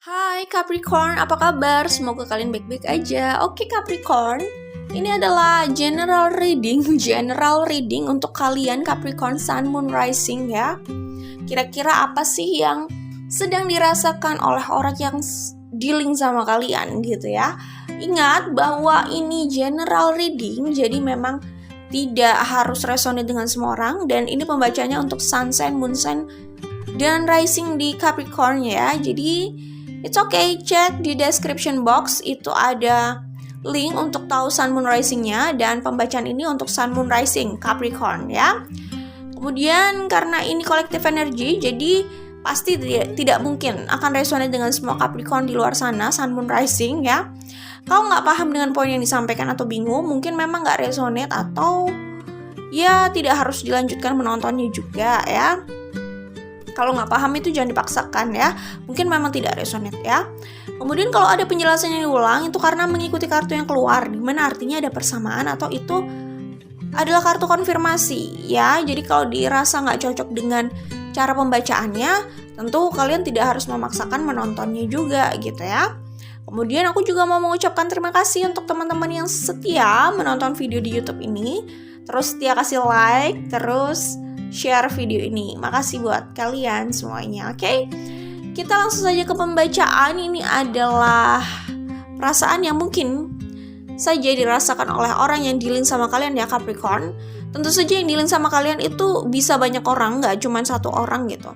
Hai Capricorn, apa kabar? Semoga kalian baik-baik aja. Oke Capricorn, ini adalah general reading untuk kalian Capricorn Sun, Moon, Rising ya. Kira-kira apa sih yang sedang dirasakan oleh orang yang dealing sama kalian gitu ya. Ingat bahwa ini general reading, jadi memang tidak harus resonate dengan semua orang. Dan ini pembacanya untuk Sun sign, Moon sign, dan Rising di Capricorn ya. Jadi it's okay, cek di description box, itu ada link untuk tahu Sun Moon Rising-nya, dan pembacaan ini untuk Sun Moon Rising Capricorn ya. Kemudian karena ini collective energy, jadi pasti tidak mungkin akan resonate dengan semua Capricorn di luar sana, Sun Moon Rising ya. Kau nggak paham dengan poin yang disampaikan atau bingung, mungkin memang nggak resonate, atau ya tidak harus dilanjutkan menontonnya juga ya. Kalau nggak paham itu jangan dipaksakan ya, mungkin memang tidak resonate ya. Kemudian kalau ada penjelasan yang diulang, itu karena mengikuti kartu yang keluar, dimana artinya ada persamaan atau itu adalah kartu konfirmasi ya. Jadi kalau dirasa nggak cocok dengan cara pembacaannya, tentu kalian tidak harus memaksakan menontonnya juga gitu ya. Kemudian aku juga mau mengucapkan terima kasih untuk teman-teman yang setia menonton video di YouTube ini, terus setia kasih like, terus share video ini. Makasih buat kalian semuanya. Oke, kita langsung saja ke pembacaan. Ini adalah perasaan yang mungkin saja dirasakan oleh orang yang dealing sama kalian ya Capricorn. Tentu saja yang dealing sama kalian itu bisa banyak orang, nggak cuma satu orang gitu.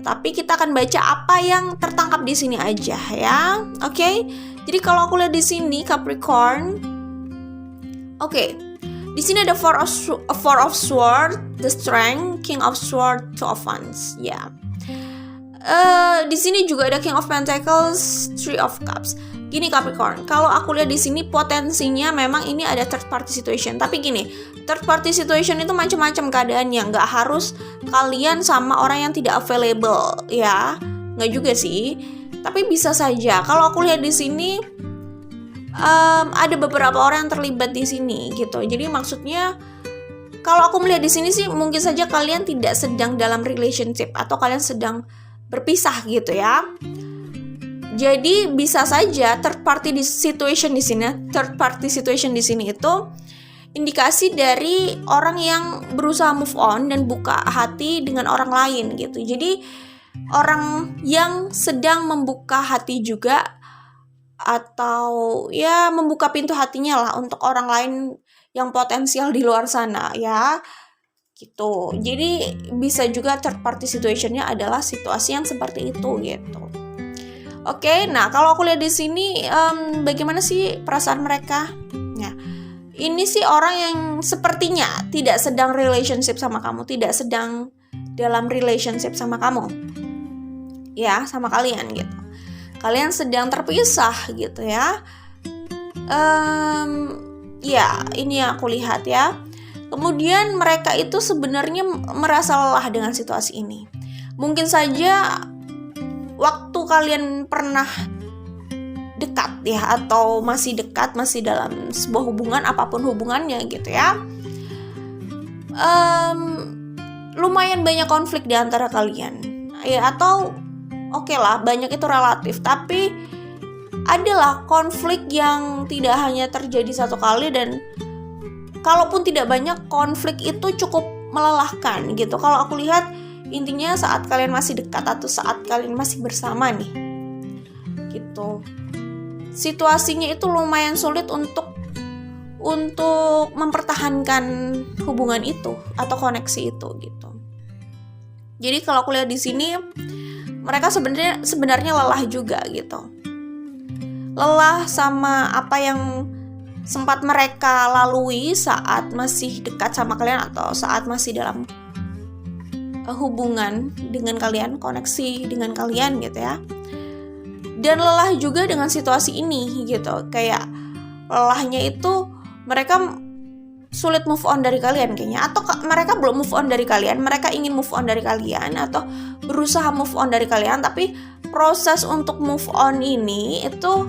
Tapi kita akan baca apa yang tertangkap di sini aja ya. Oke. Jadi kalau aku lihat di sini Capricorn, oke. Di sini ada Four of Swords, The Strength, King of Swords, Two of Wands. Ya. Di sini juga ada King of Pentacles, Three of Cups. Gini Capricorn, kalau aku lihat di sini potensinya memang ini ada third party situation. Tapi gini, third party situation itu macam-macam keadaannya. Nggak harus kalian sama orang yang tidak available, ya. Nggak juga sih. Tapi bisa saja. Kalau aku lihat di sini, ada beberapa orang yang terlibat di sini gitu. Jadi maksudnya kalau aku melihat di sini sih mungkin saja kalian tidak sedang dalam relationship atau kalian sedang berpisah gitu ya. Jadi bisa saja third party situation di sini itu indikasi dari orang yang berusaha move on dan buka hati dengan orang lain gitu. Jadi orang yang sedang membuka hati juga, atau ya membuka pintu hatinya lah untuk orang lain yang potensial di luar sana ya gitu. Jadi bisa juga third party situationnya adalah situasi yang seperti itu gitu. Oke, nah kalau aku lihat di sini bagaimana sih perasaan mereka? Nah, ini sih orang yang sepertinya tidak sedang relationship sama kamu, tidak sedang dalam relationship sama kamu ya, sama kalian gitu. Kalian sedang terpisah gitu ya. Ya ini yang aku lihat ya. Kemudian mereka itu sebenarnya merasa lelah dengan situasi ini. Mungkin saja waktu kalian pernah dekat ya, atau masih dekat, masih dalam sebuah hubungan, apapun hubungannya gitu ya, lumayan banyak konflik di antara kalian ya, atau oke lah, banyak itu relatif, tapi adalah konflik yang tidak hanya terjadi satu kali, dan kalaupun tidak banyak, konflik itu cukup melelahkan gitu. Kalau aku lihat intinya saat kalian masih dekat atau saat kalian masih bersama nih gitu, situasinya itu lumayan sulit untuk mempertahankan hubungan itu atau koneksi itu gitu. Jadi kalau aku lihat di sini mereka sebenarnya lelah juga gitu. Lelah sama apa yang sempat mereka lalui saat masih dekat sama kalian atau saat masih dalam hubungan dengan kalian, koneksi dengan kalian gitu ya. Dan lelah juga dengan situasi ini gitu. Kayak lelahnya itu mereka sulit move on dari kalian kayaknya, atau mereka belum move on dari kalian, mereka ingin move on dari kalian atau berusaha move on dari kalian, tapi proses untuk move on ini itu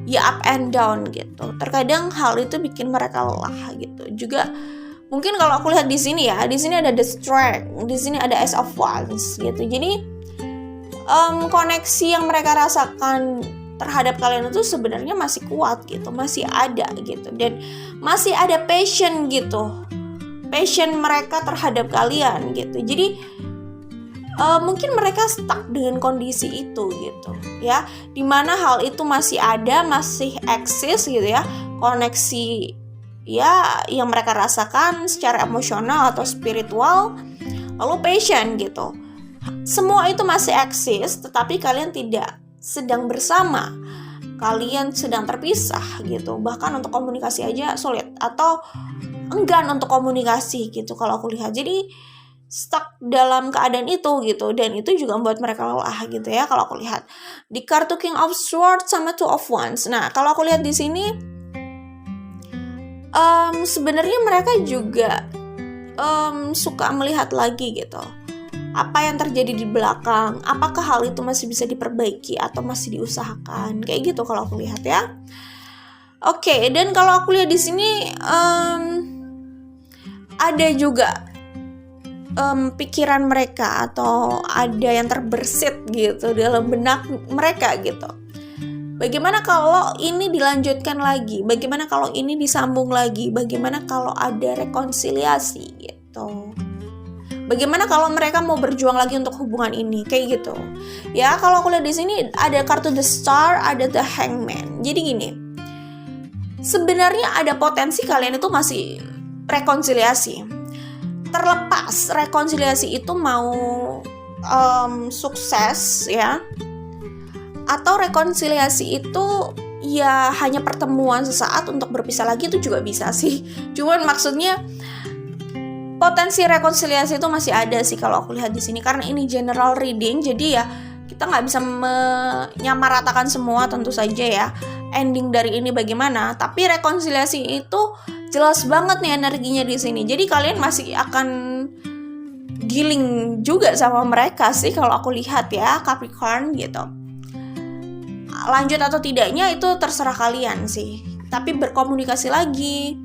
ya up and down gitu. Terkadang hal itu bikin mereka lelah gitu. Juga mungkin kalau aku lihat di sini ya, di sini ada the strength, di sini ada Ace of Wands gitu. Jadi koneksi yang mereka rasakan terhadap kalian itu sebenarnya masih kuat gitu, masih ada gitu, dan masih ada passion gitu, passion mereka terhadap kalian gitu. Jadi mungkin mereka stuck dengan kondisi itu gitu ya, dimana hal itu masih ada, masih eksis gitu ya, koneksi ya yang mereka rasakan secara emosional atau spiritual, lalu passion gitu, semua itu masih eksis, tetapi kalian tidak sedang bersama, kalian sedang terpisah gitu, bahkan untuk komunikasi aja sulit atau enggan untuk komunikasi gitu kalau aku lihat. Jadi stuck dalam keadaan itu gitu, dan itu juga membuat mereka lelah gitu ya kalau aku lihat di kartu King of Swords sama Two of Wands. Nah kalau aku lihat di sini sebenarnya mereka juga suka melihat lagi gitu apa yang terjadi di belakang, apakah hal itu masih bisa diperbaiki atau masih diusahakan, kayak gitu kalau aku lihat ya. Oke, dan kalau aku lihat di sini ada juga pikiran mereka atau ada yang terbersit gitu dalam benak mereka gitu. Bagaimana kalau ini dilanjutkan lagi? Bagaimana kalau ini disambung lagi? Bagaimana kalau ada rekonsiliasi gitu? Bagaimana kalau mereka mau berjuang lagi untuk hubungan ini? Kayak gitu. Ya, kalau aku lihat di sini ada kartu The Star, ada The Hangman. Jadi gini. Sebenarnya ada potensi kalian itu masih rekonsiliasi. Terlepas rekonsiliasi itu mau sukses ya, atau rekonsiliasi itu ya hanya pertemuan sesaat untuk berpisah lagi, itu juga bisa sih. Cuman maksudnya potensi rekonsiliasi itu masih ada sih kalau aku lihat di sini, karena ini general reading, jadi ya kita nggak bisa menyamaratakan semua tentu saja ya ending dari ini bagaimana, tapi rekonsiliasi itu jelas banget nih energinya di sini. Jadi kalian masih akan dealing juga sama mereka sih kalau aku lihat ya, Capricorn gitu. Lanjut atau tidaknya itu terserah kalian sih. Tapi berkomunikasi lagi,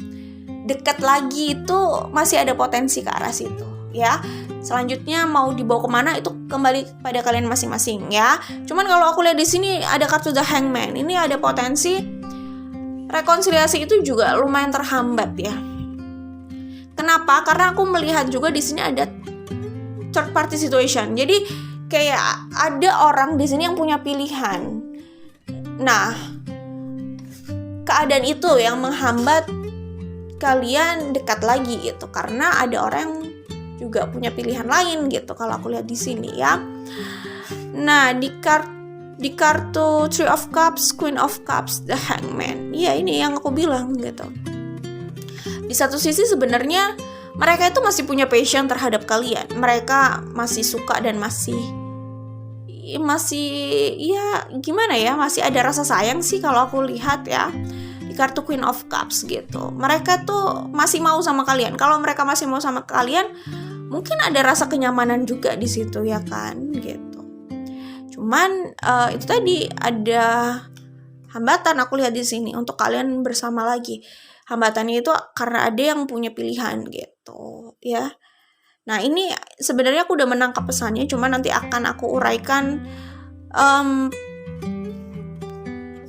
dekat lagi, itu masih ada potensi ke arah situ ya. Selanjutnya mau dibawa kemana itu kembali pada kalian masing-masing ya. Cuman kalau aku lihat di sini ada kartu The Hangman, ini ada potensi rekonsiliasi itu juga lumayan terhambat ya. Kenapa? Karena aku melihat juga di sini ada third party situation. Jadi kayak ada orang di sini yang punya pilihan. Nah, keadaan itu yang menghambat kalian dekat lagi gitu, karena ada orang yang juga punya pilihan lain gitu kalau aku lihat di sini ya. Nah, di kartu Three of Cups, Queen of Cups, The Hangman. Ya ini yang aku bilang gitu. Di satu sisi sebenarnya mereka itu masih punya passion terhadap kalian. Mereka masih suka dan masih ya gimana ya, masih ada rasa sayang sih kalau aku lihat ya. Di kartu Queen of Cups gitu. Mereka tuh masih mau sama kalian. Kalau mereka masih mau sama kalian, mungkin ada rasa kenyamanan juga di situ ya kan gitu. Cuman itu tadi ada hambatan aku lihat di sini untuk kalian bersama lagi. Hambatannya itu karena ada yang punya pilihan gitu ya. Nah ini sebenarnya aku udah menangkap pesannya, cuman nanti akan aku uraikan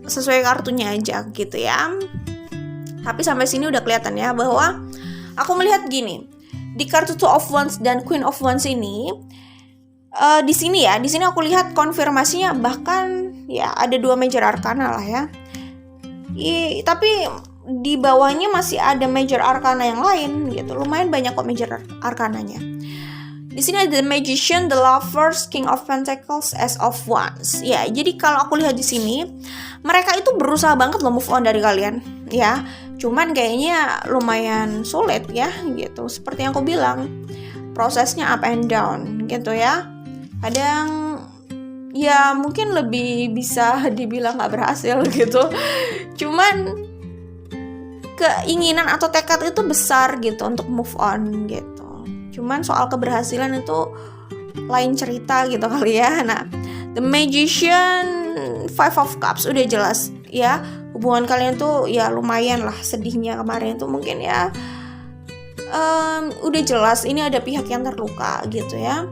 sesuai kartunya aja gitu ya. Tapi sampai sini udah kelihatan ya bahwa aku melihat gini. Di kartu Two of Wands dan Queen of Wands ini di sini aku lihat konfirmasinya bahkan ya ada 2 major arcana lah ya. Tapi di bawahnya masih ada major arcana yang lain gitu. Lumayan banyak kok major arcananya. Di sini ada The Magician, The Lovers, King of Pentacles, Ace of Wands. Ya, jadi kalau aku lihat di sini, mereka itu berusaha banget loh move on dari kalian, ya. Cuman kayaknya lumayan sulit ya, gitu. Seperti yang aku bilang, prosesnya up and down, gitu ya. Kadang, ya mungkin lebih bisa dibilang nggak berhasil gitu. Cuman keinginan atau tekad itu besar gitu untuk move on gitu. Cuman soal keberhasilan itu lain cerita gitu kali ya. Nah, The Magician, Five of Cups udah jelas ya. Hubungan kalian tuh ya lumayan lah sedihnya kemarin tuh mungkin ya. Udah jelas ini ada pihak yang terluka gitu ya.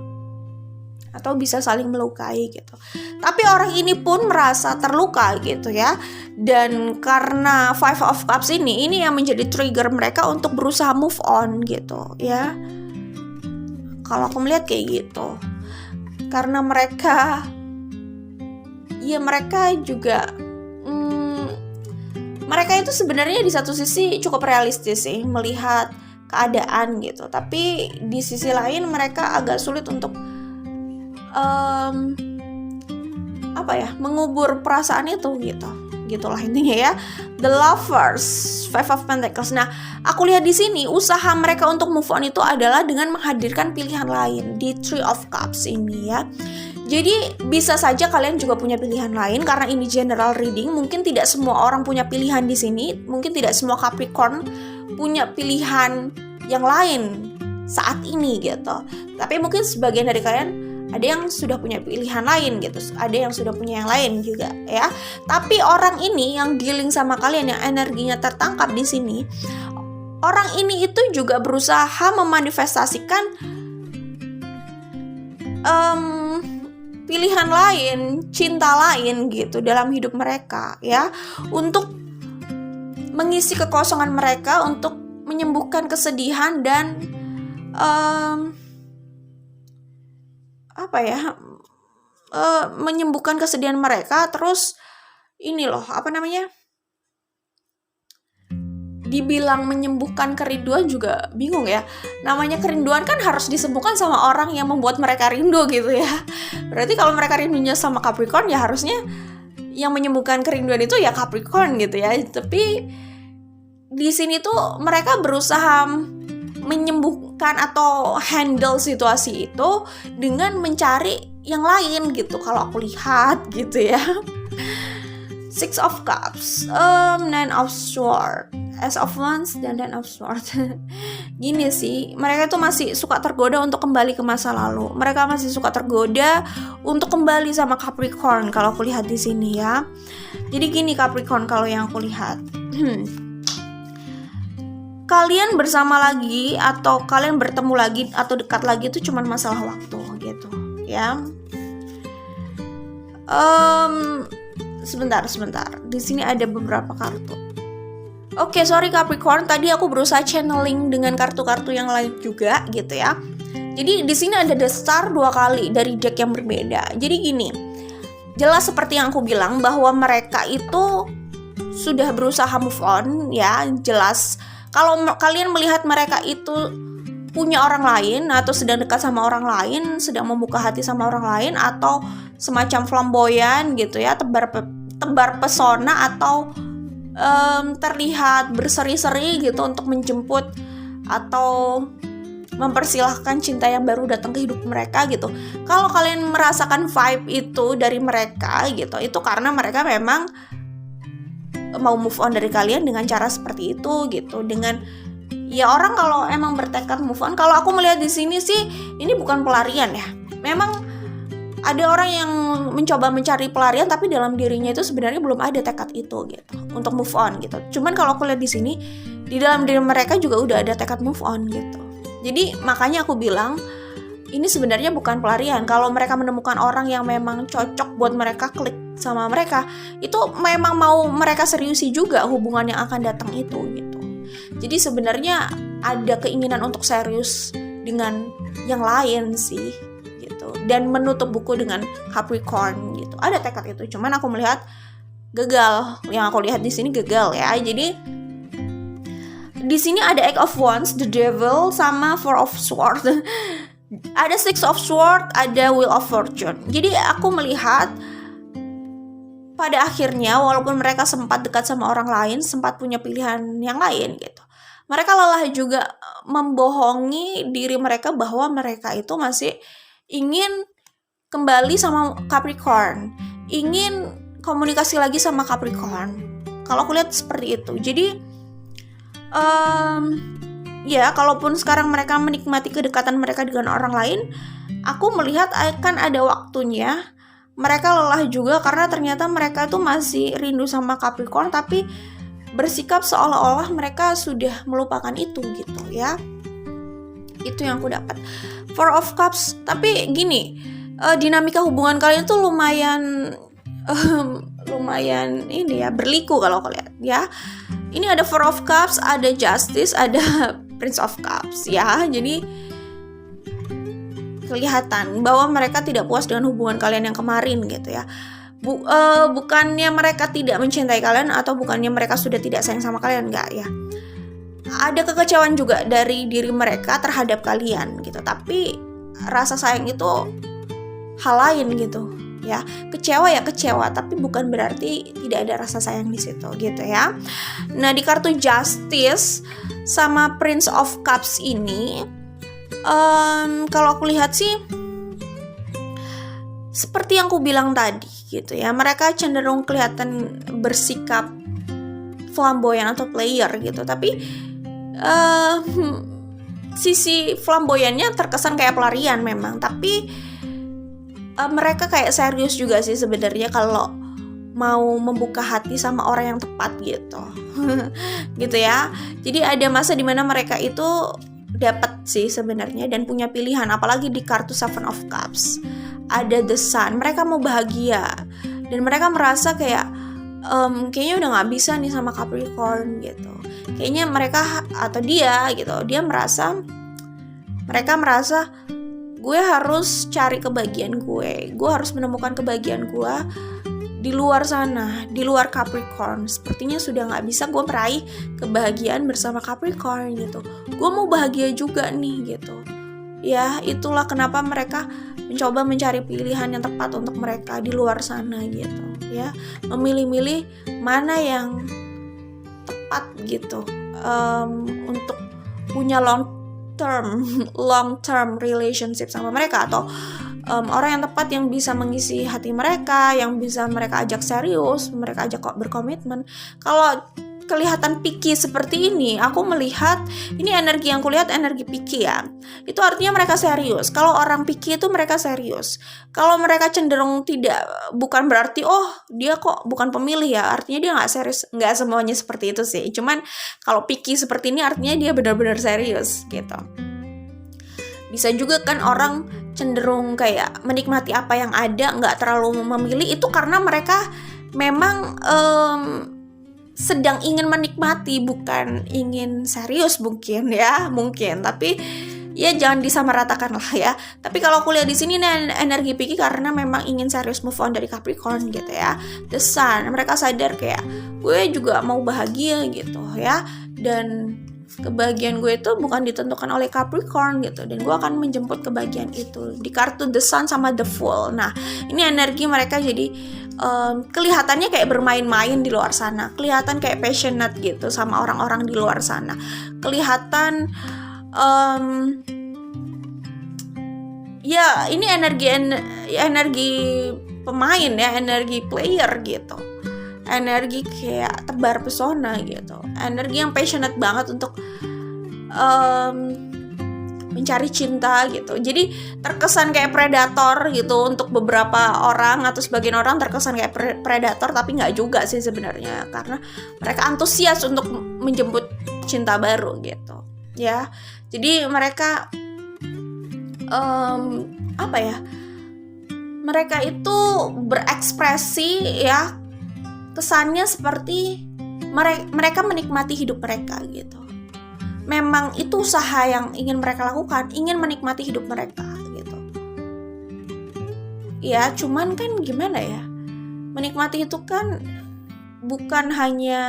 atau bisa saling melukai gitu. Tapi orang ini pun merasa terluka gitu ya. Dan karena Five of Cups ini yang menjadi trigger mereka untuk berusaha move on gitu ya. Kalau aku melihat kayak gitu. Karena mereka juga mereka itu sebenarnya di satu sisi cukup realistis sih melihat keadaan gitu. Tapi di sisi lain mereka agak sulit untuk mengubur perasaan itu gitu. Gitulah intinya ya. The Lovers, Five of Pentacles. Nah, aku lihat di sini usaha mereka untuk move on itu adalah dengan menghadirkan pilihan lain di Three of Cups ini ya. Jadi bisa saja kalian juga punya pilihan lain karena ini general reading. Mungkin tidak semua orang punya pilihan di sini. Mungkin tidak semua Capricorn punya pilihan yang lain saat ini gitu. Tapi mungkin sebagian dari kalian ada yang sudah punya pilihan lain gitu. Ada yang sudah punya yang lain juga ya. Tapi orang ini yang dealing sama kalian yang energinya tertangkap di sini, orang ini itu juga berusaha memanifestasikan pilihan lain, cinta lain gitu dalam hidup mereka ya, untuk mengisi kekosongan mereka, untuk menyembuhkan kesedihan dan menyembuhkan kesedihan mereka. Terus ini loh, dibilang menyembuhkan kerinduan juga bingung ya. Namanya kerinduan kan harus disembuhkan sama orang yang membuat mereka rindu gitu ya. Berarti kalau mereka rindunya sama Capricorn ya harusnya yang menyembuhkan kerinduan itu ya Capricorn gitu ya. Tapi di sini tuh mereka berusaha menyembuhkan atau handle situasi itu dengan mencari yang lain gitu kalau aku lihat gitu ya. Six of Cups, Nine of Swords, Ace of Wands, dan Nine of Swords. Gini sih, mereka tuh masih suka tergoda untuk kembali ke masa lalu. Mereka masih suka tergoda untuk kembali sama Capricorn kalau aku lihat di sini ya. Jadi gini Capricorn, kalau yang aku lihat, kalian bersama lagi atau kalian bertemu lagi atau dekat lagi itu cuma masalah waktu gitu ya. Sebentar. Di sini ada beberapa kartu. Oke, sorry Capricorn, tadi aku berusaha channeling dengan kartu-kartu yang lain juga gitu ya. Jadi di sini ada The Star 2 kali dari deck yang berbeda. Jadi gini, jelas seperti yang aku bilang bahwa mereka itu sudah berusaha move on ya, jelas. Kalau kalian melihat mereka itu punya orang lain atau sedang dekat sama orang lain, sedang membuka hati sama orang lain, atau semacam flamboyan gitu ya, tebar pesona atau terlihat berseri-seri gitu untuk menjemput atau mempersilahkan cinta yang baru datang ke hidup mereka gitu. Kalau kalian merasakan vibe itu dari mereka gitu, itu karena mereka memang mau move on dari kalian dengan cara seperti itu gitu. Dengan ya, orang kalau emang bertekad move on, kalau aku melihat di sini sih ini bukan pelarian ya. Memang ada orang yang mencoba mencari pelarian tapi dalam dirinya itu sebenarnya belum ada tekad itu gitu untuk move on gitu. Cuman kalau aku lihat di sini, di dalam diri mereka juga udah ada tekad move on gitu. Jadi makanya aku bilang ini sebenarnya bukan pelarian. Kalau mereka menemukan orang yang memang cocok buat mereka, klik sama mereka, itu memang mau mereka seriusi juga hubungan yang akan datang itu gitu. Jadi sebenarnya ada keinginan untuk serius dengan yang lain sih gitu, dan menutup buku dengan Capricorn gitu. Ada tekad itu, cuman aku melihat gagal. Yang aku lihat di sini gagal ya. Jadi di sini ada Eight of Wands, The Devil, sama Four of Swords. Ada Six of Swords, ada Wheel of Fortune. Jadi aku melihat pada akhirnya walaupun mereka sempat dekat sama orang lain, sempat punya pilihan yang lain gitu, mereka lelah juga membohongi diri mereka bahwa mereka itu masih ingin kembali sama Capricorn, ingin komunikasi lagi sama Capricorn. Kalau aku lihat seperti itu. Jadi ya, kalaupun sekarang mereka menikmati kedekatan mereka dengan orang lain, aku melihat akan ada waktunya mereka lelah juga, karena ternyata mereka tuh masih rindu sama Capricorn tapi bersikap seolah-olah mereka sudah melupakan itu gitu ya. Itu yang aku dapat. Four of Cups. Tapi gini, dinamika hubungan kalian tuh lumayan lumayan ini ya, berliku kalau kalian ya. Ini ada Four of Cups, ada Justice, ada Prince of Cups ya. Jadi kelihatan bahwa mereka tidak puas dengan hubungan kalian yang kemarin gitu ya. Bukannya mereka tidak mencintai kalian atau bukannya mereka sudah tidak sayang sama kalian, enggak ya. Ada kekecewaan juga dari diri mereka terhadap kalian gitu. Tapi rasa sayang itu hal lain gitu ya. Kecewa ya kecewa, tapi bukan berarti tidak ada rasa sayang di situ gitu ya. Nah, di kartu Justice sama Prince of Cups ini kalau aku lihat sih seperti yang aku bilang tadi gitu ya. Mereka cenderung kelihatan bersikap flamboyan atau player gitu, tapi sisi flamboyannya terkesan kayak pelarian memang, tapi mereka kayak serius juga sih sebenarnya kalau mau membuka hati sama orang yang tepat gitu. Gitu ya. Jadi ada masa dimana mereka itu dapat sih sebenarnya dan punya pilihan, apalagi di kartu Seven of Cups. Ada The Sun, mereka mau bahagia dan mereka merasa kayak kayaknya udah gak bisa nih sama Capricorn gitu. Kayaknya mereka atau dia gitu, mereka merasa gue harus cari kebahagiaan gue harus menemukan kebahagiaan gue di luar sana, di luar Capricorn. Sepertinya sudah gak bisa gue meraih kebahagiaan bersama Capricorn gitu. Gue mau bahagia juga nih gitu. Ya, itulah kenapa mereka mencoba mencari pilihan yang tepat untuk mereka di luar sana gitu ya. Memilih-milih mana yang tepat gitu untuk punya long term relationship sama mereka, atau orang yang tepat yang bisa mengisi hati mereka, yang bisa mereka ajak serius, mereka ajak kok berkomitmen. Kalau kelihatan picky seperti ini, aku melihat ini energi yang kulihat energi picky ya. Itu artinya mereka serius. Kalau orang picky itu mereka serius. Kalau mereka cenderung tidak, bukan berarti dia kok bukan pemilih ya, artinya dia nggak serius. Nggak semuanya seperti itu sih. Cuman kalau picky seperti ini artinya dia benar-benar serius gitu. Bisa juga kan orang cenderung kayak menikmati apa yang ada, nggak terlalu memilih. Itu karena mereka memang sedang ingin menikmati, bukan ingin serius mungkin ya, tapi ya jangan disamaratakan lah ya. Tapi kalau aku lihat di sini energi picky karena memang ingin serius move on dari Capricorn gitu ya. The Sun, mereka sadar kayak gue juga mau bahagia gitu ya, dan kebahagiaan gue itu bukan ditentukan oleh Capricorn gitu, dan gue akan menjemput kebahagiaan itu di kartu The Sun sama The Fool. Nah, ini energi mereka jadi kelihatannya kayak bermain-main di luar sana, kelihatan kayak passionate gitu sama orang-orang di luar sana, kelihatan ya ini energi pemain ya, energi player gitu, energi kayak tebar pesona gitu, energi yang passionate banget untuk mencari cinta gitu. Jadi terkesan kayak predator gitu untuk beberapa orang, atau sebagian orang terkesan kayak predator, tapi nggak juga sih sebenarnya, karena mereka antusias untuk menjemput cinta baru gitu ya. Jadi mereka mereka itu berekspresi ya, kesannya seperti mereka menikmati hidup mereka gitu. Memang itu usaha yang ingin mereka lakukan, ingin menikmati hidup mereka gitu. Ya, cuman kan gimana ya? Menikmati itu kan bukan hanya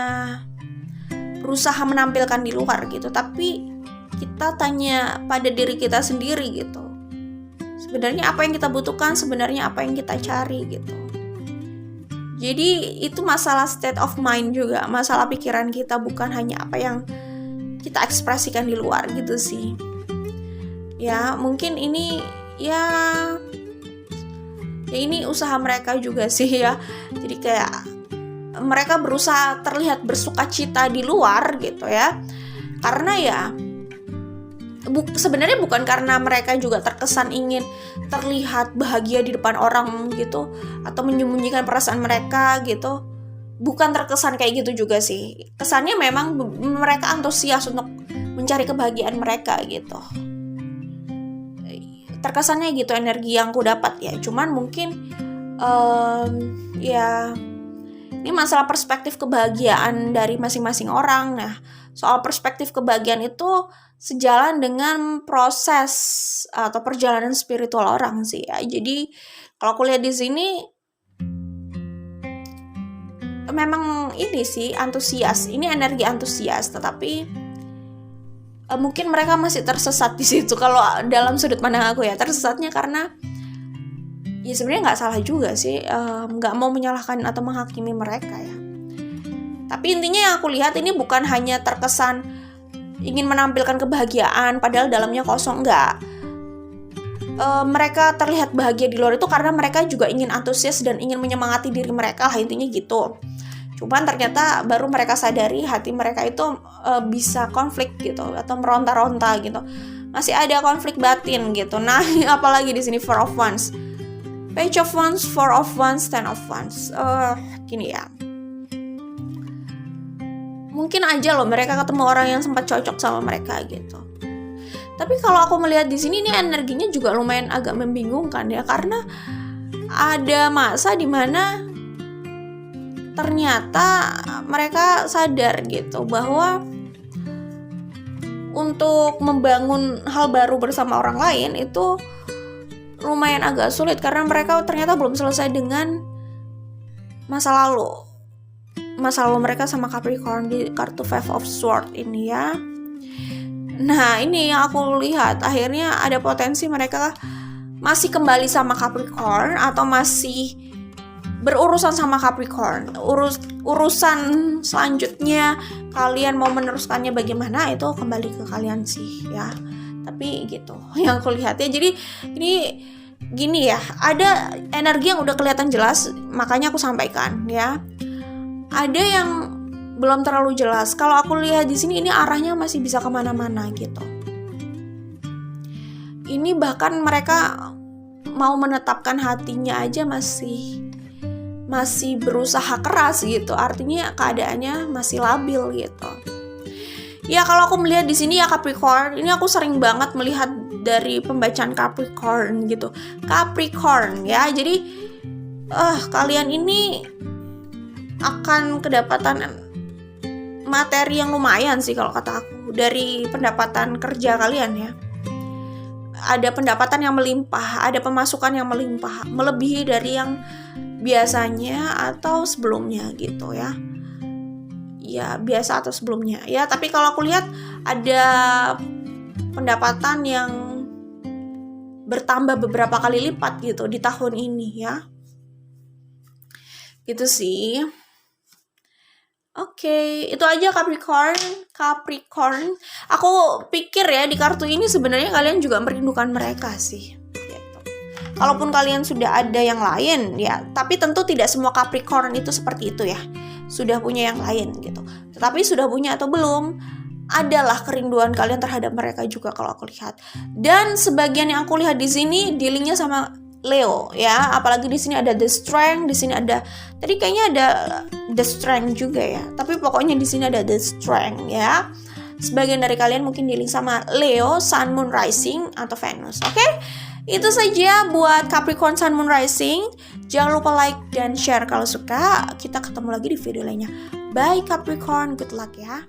berusaha menampilkan di luar gitu, tapi kita tanya pada diri kita sendiri gitu. Sebenarnya apa yang kita butuhkan, sebenarnya apa yang kita cari gitu. Jadi itu masalah state of mind juga, masalah pikiran kita, bukan hanya apa yang kita ekspresikan di luar gitu sih. Ya, mungkin ini ya ini usaha mereka juga sih ya. Jadi kayak mereka berusaha terlihat bersukacita di luar gitu ya. Karena ya sebenarnya bukan karena mereka juga terkesan ingin terlihat bahagia di depan orang gitu, atau menyembunyikan perasaan mereka gitu. Bukan terkesan kayak gitu juga sih. Kesannya memang mereka antusias untuk mencari kebahagiaan mereka gitu. terkesannya gitu energi yang aku dapat ya. Cuman mungkin ya ini masalah perspektif kebahagiaan dari masing-masing orang. Nah, soal perspektif kebahagiaan itu sejalan dengan proses atau perjalanan spiritual orang sih ya. Jadi kalau aku lihat di sini memang ini sih antusias, ini energi antusias, tetapi mungkin mereka masih tersesat di situ. Kalau dalam sudut pandang aku ya, tersesatnya karena ya sebenarnya nggak salah juga sih, nggak mau menyalahkan atau menghakimi mereka ya. Tapi intinya yang aku lihat ini bukan hanya terkesan ingin menampilkan kebahagiaan, padahal dalamnya kosong, enggak. Mereka terlihat bahagia di luar itu karena mereka juga ingin antusias dan ingin menyemangati diri mereka lah, intinya gitu. Cuman ternyata baru mereka sadari hati mereka itu bisa konflik gitu atau meronta-ronta gitu. Masih ada konflik batin gitu. Nah, apalagi di sini Four of Wands. Page of Wands, Four of Wands, Ten of Wands. Gini ya. Mungkin aja loh mereka ketemu orang yang sempat cocok sama mereka gitu. Tapi kalau aku melihat di sini ini energinya juga lumayan agak membingungkan ya, karena ada masa dimana ternyata mereka sadar gitu bahwa untuk membangun hal baru bersama orang lain itu lumayan agak sulit karena mereka ternyata belum selesai dengan masa lalu mereka sama Capricorn di kartu Five of Swords ini ya. Nah, ini yang aku lihat akhirnya ada potensi mereka masih kembali sama Capricorn atau masih berurusan sama Capricorn. Urusan selanjutnya kalian mau meneruskannya bagaimana itu kembali ke kalian sih ya. Tapi gitu yang aku lihat ya. Jadi ini gini ya, ada energi yang udah kelihatan jelas, makanya aku sampaikan ya. Ada yang belum terlalu jelas. Kalau aku lihat di sini ini arahnya masih bisa kemana-mana gitu. Ini bahkan mereka mau menetapkan hatinya aja masih berusaha keras gitu. Artinya keadaannya masih labil gitu. Ya kalau aku melihat di sini ya Capricorn, ini aku sering banget melihat dari pembacaan Capricorn gitu. Capricorn ya. Jadi kalian ini akan kedapatan materi yang lumayan sih kalau kata aku dari pendapatan kerja kalian ya. Ada pendapatan yang melimpah, ada pemasukan yang melimpah, melebihi dari yang biasanya atau sebelumnya gitu ya. Ya biasa atau sebelumnya ya. Tapi kalau aku lihat ada pendapatan yang bertambah beberapa kali lipat gitu di tahun ini ya. Gitu sih. Oke, itu aja Capricorn. Aku pikir ya di kartu ini sebenarnya kalian juga merindukan mereka sih. Gitu. Kalaupun kalian sudah ada yang lain ya, tapi tentu tidak semua Capricorn itu seperti itu ya. Sudah punya yang lain gitu. Tetapi sudah punya atau belum, adalah kerinduan kalian terhadap mereka juga kalau aku lihat. Dan sebagian yang aku lihat di sini dealingnya sama Leo ya, apalagi di sini ada The Strength, di sini ada tadi kayaknya ada The Strength juga ya. Tapi pokoknya di sini ada The Strength ya. Sebagian dari kalian mungkin dealing sama Leo, Sun, Moon, Rising atau Venus. Oke? Itu saja buat Capricorn Sun, Moon, Rising. Jangan lupa like dan share kalau suka. Kita ketemu lagi di video lainnya. Bye Capricorn, good luck ya.